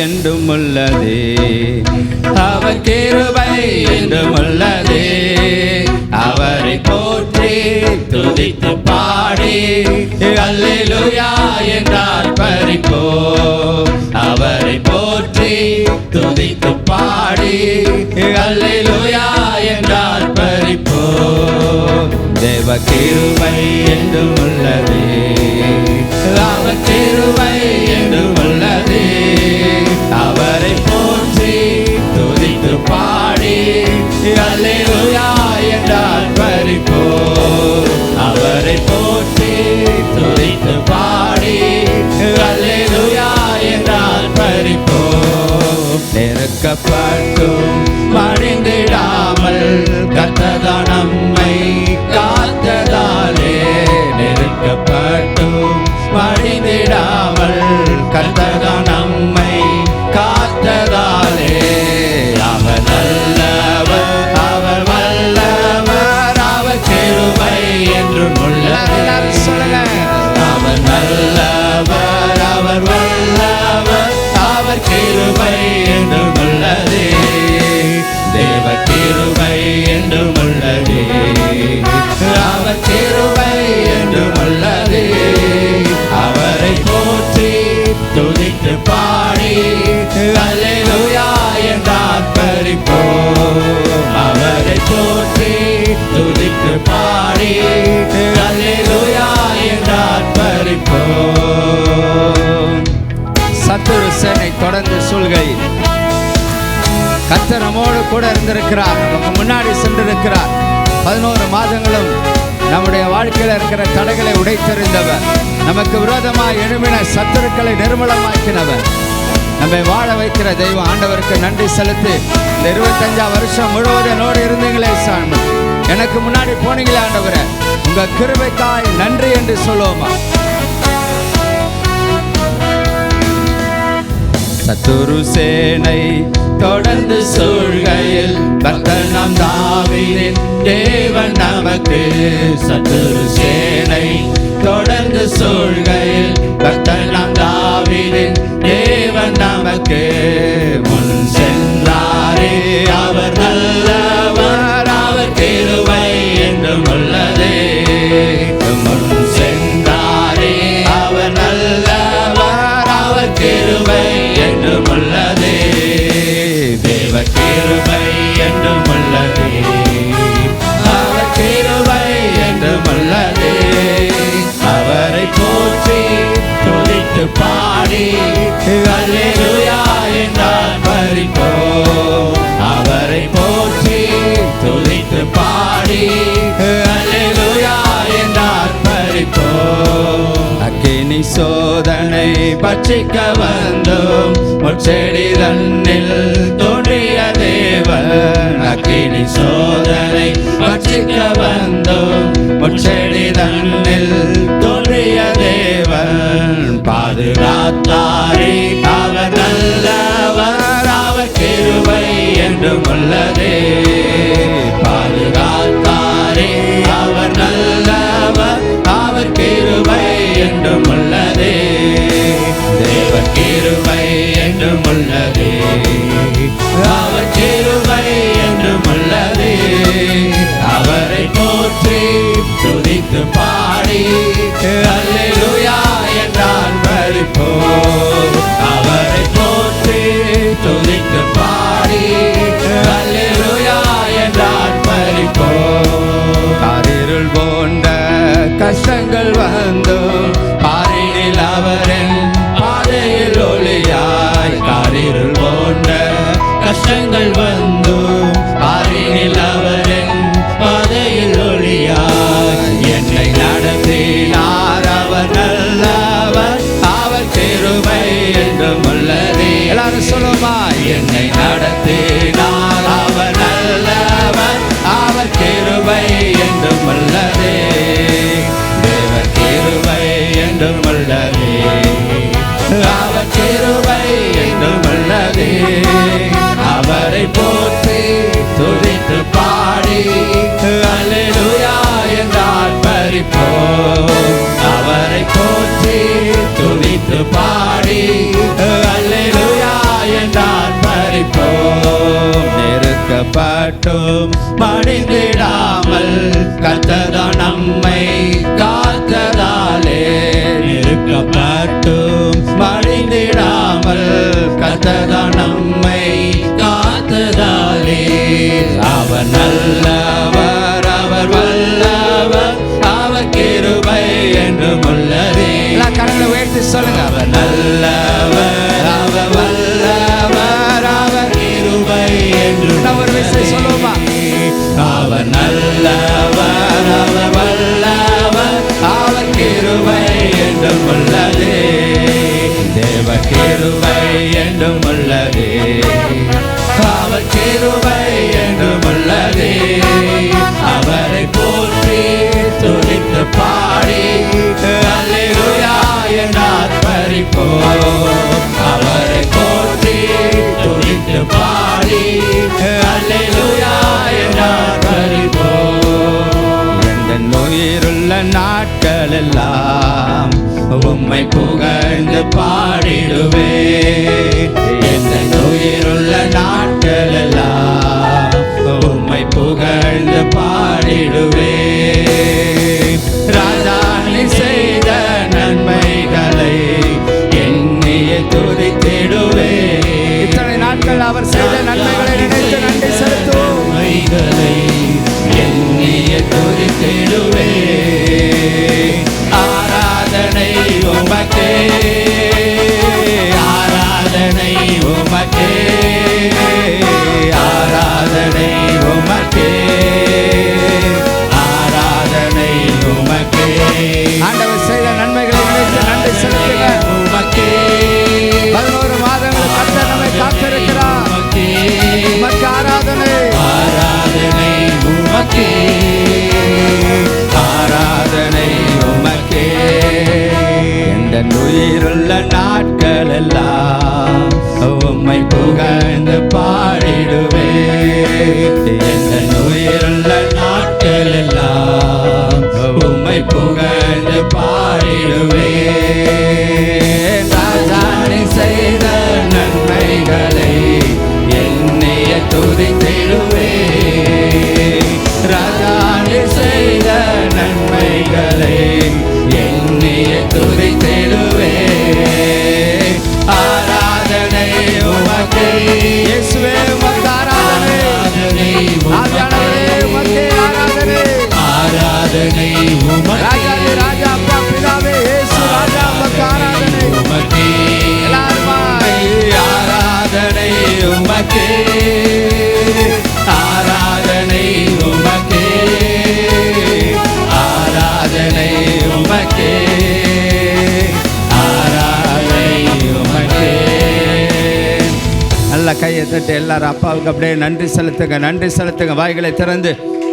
என்றும் உள்ளதே, அவர் கிருபை என்றும் உள்ளதே. அவரை போற்றி துதித்து பாடி அல்லேலூயா என்றால் பரிப்போ. அவரை போற்றி துதித்து பாடி அல்லேலூயா என்றால் பரிப்போ. தேவ கிருபை என்றும் உள்ளதே, அவர் கிருபை என்றும் உள்ளதே. அவரை போற்றி துதித்து பாடி அல்லேலூயா என்றால் பரிப்போ. அவரை போற்றி துதித்து பாடி அல்லேலூயா என்றால் பரிப்போ. நெருக்கப்பட்டும் மடிந்திடாமல் கர்த்தர் நம்மை காத்ததாலே, நெருக்கப்பட்டும் மடிந்திடாமல் கர்த்தர் நம்மை காத்ததாலே. அவர் நல்லவர், அவர் வல்லவர், அவர் கிருபை என்றும் உள்ளதே. அவர் நல்லவர், அவர் வல்லவர், அவர் கிருபை என்றும் உள்ளதே. தேவ கிருபை என்றும் உள்ளதே, அவர் கிருபை என்றும் உள்ளதே. அவரை போற்றி துதித்து பாடி அல்லேலூயா என்றால் பரிப்போ. அவரை போற்றி துதித்து பாடி அல்லேலூயா என்றால் பரிப்போ. சத்துரு சேனை தொடர்ந்து சொல்கையில் கர்த்தர் நம்மோடு கூட இருந்திருக்கிறார், நமக்கு முன்னாடி சென்றிருக்கிறார். 11 மாதங்களும் நம்முடைய வாழ்க்கையில் இருக்கிற தடைகளை உடைத்தெறிந்தவர், நமக்கு விரோதமாக எழும்பின சத்துருக்களை நிர்மூலமாக்கினவர், நம்மை வாழ வைக்கிற தெய்வம். ஆண்டவருக்கு நன்றி செலுத்தி இந்த 25 வருஷம் முழுவதும் என்னோடு இருந்தீங்களே சாமி, எனக்கு முன்னாடி போனீங்களே ஆண்டவரே, உங்க கிருபைக்காய் நன்றி என்று சொல்லுவோமா. சத்துரு சேனை தொடர்ந்து சூழ்கையில் கர்த்தர் நம் தாவீதின் தேவன் நமக்கு. சத்துரு சேனை தொடர்ந்து சூழ்கையில் கர்த்தர் நம் தாவீதின் தேவன் நமக்கு. முன் சென்றாரே அவர் நல்லவர், அவர் கிருபை என்றும் உள்ளதே. முன் சென்றாரே அவர் நல்லவர், அவர் கிருபை என்றும் உள்ளதே. தேவ கிருபை என்றும் உள்ளதே, அவர் கிருபை என்றும் உள்ளதே. அவரை போற்றி துதித்து பாடி அல்லேலூயா என்றால் பரிப்போ. அவரை போற்றி துதித்து பாடி அல்லேலூயா என்றால் பரிப்போ. அக்கினி சோதனை பட்சிக்க வந்தும் முட்செடி தன்னில் தோன்றிய தேவன். அக்கினி சோதனை பட்சிக்க வந்தும் முட்செடி தன்னில் தோன்றிய தேவன். பாதுகாத்தாரே அவர் நல்லவர், அவர் கிருபை என்றும் உள்ளதே. பாதுகாத்தாரே அவர் நல்லவர், அவர் கிருபை என்றும் உள்ளதே. தேவ கிருபை என்றும் உள்ளதே, அவர் கிருபை என்றும் உள்ளதே. அவரை போற்றி துதித்து பாடி அல்லேலூயா என்றால் பரிப்போ. அவரை போற்றி துதித்து பாடி அல்லேலூயா என்றால் பரிப்போ. காரிருள் போன்ற கஷ்டங்கள் வந்தும் பாரினில் அவரின் பாதையில் ஒளியாய். காரிருள் உள்ளதே, தேவ கிருபை என்றும் உள்ளதே, அவர் கிருபை என்றும் உள்ளதே. அவரை போற்றி துதித்து பாடி அல்லேலூயா என்று ஆர்ப்பரிப்போம். அவரை போற்றி துதித்து பாடி அல்லேலூயா என்று ஆர்ப்பரிப்போம். எந்த உயிருள்ள நாட்கள் எல்லாம் உம்மை புகழ்ந்து பாடிடுவே. எந்த உயிருள்ள நாட்கள் எல்லாம் உம்மை புகழ்ந்து பாடிடுவே. ராஜா நீ செய்த நன்மைகளை எண்ணிய துதித்திடுவே. இத்தனை நாட்கள் அவர் செய்த நன்மைகளை நினைத்து நன்றி செலுத்துவோம். நன்மைகளை எண்ணிய துதித்திடுவே. ஆராதனை உமக்கே, ஆராதனை உமக்கே, ஆராதனை உமக்கே, ஆராதனை உமக்கே. ஆண்டவர் செய்த நன்மைகளை நினைத்து நன்றி செலுத்துங்க. உமக்கே 11 மாதங்கள் கர்த்தர் நம்மை காத்திருக்கிறார். உமக்கு ஆராதனை, ஆராதனை உமக்கே, ஆராதனை உமக்கே. எந்த உயிருள்ள நாட்கள் எல்லாம் உம்மை புகழ்ந்து பாடிடுவே. எந்த உயிருள்ள நாட்கள் எல்லாம் உம்மை புகழ்ந்து பாடிடுவே. ராஜானி செய்த நன்மைகளை எண்ணிய துதித்திடுவே. ராஜானி செய்த நன்மைகளை எண்ணிய துதித்திடுவே. ஆராதனை உமக்கே, இயேசுவே உமக்கு ஆராதனை, ஆராதனை உமக்கே, ஆராதனை, ஆராதனை உமக்கே. ராஜாவே ராஜா அப்பா பிதாவே இயேசு ராஜா உமக்கு ஆராதனை உமக்கே. எல்லாருமாய் ஆராதனை உமக்கே, ஆராதனை உமக்கே, ஆராதனை உமக்கே, ஆராதனை உமக்கே. நல்ல கையை தட்டு எல்லாரும் அப்பாவுக்கு அப்படியே நன்றி செலுத்துங்க, நன்றி செலுத்துங்க. வாய்களை திறந்து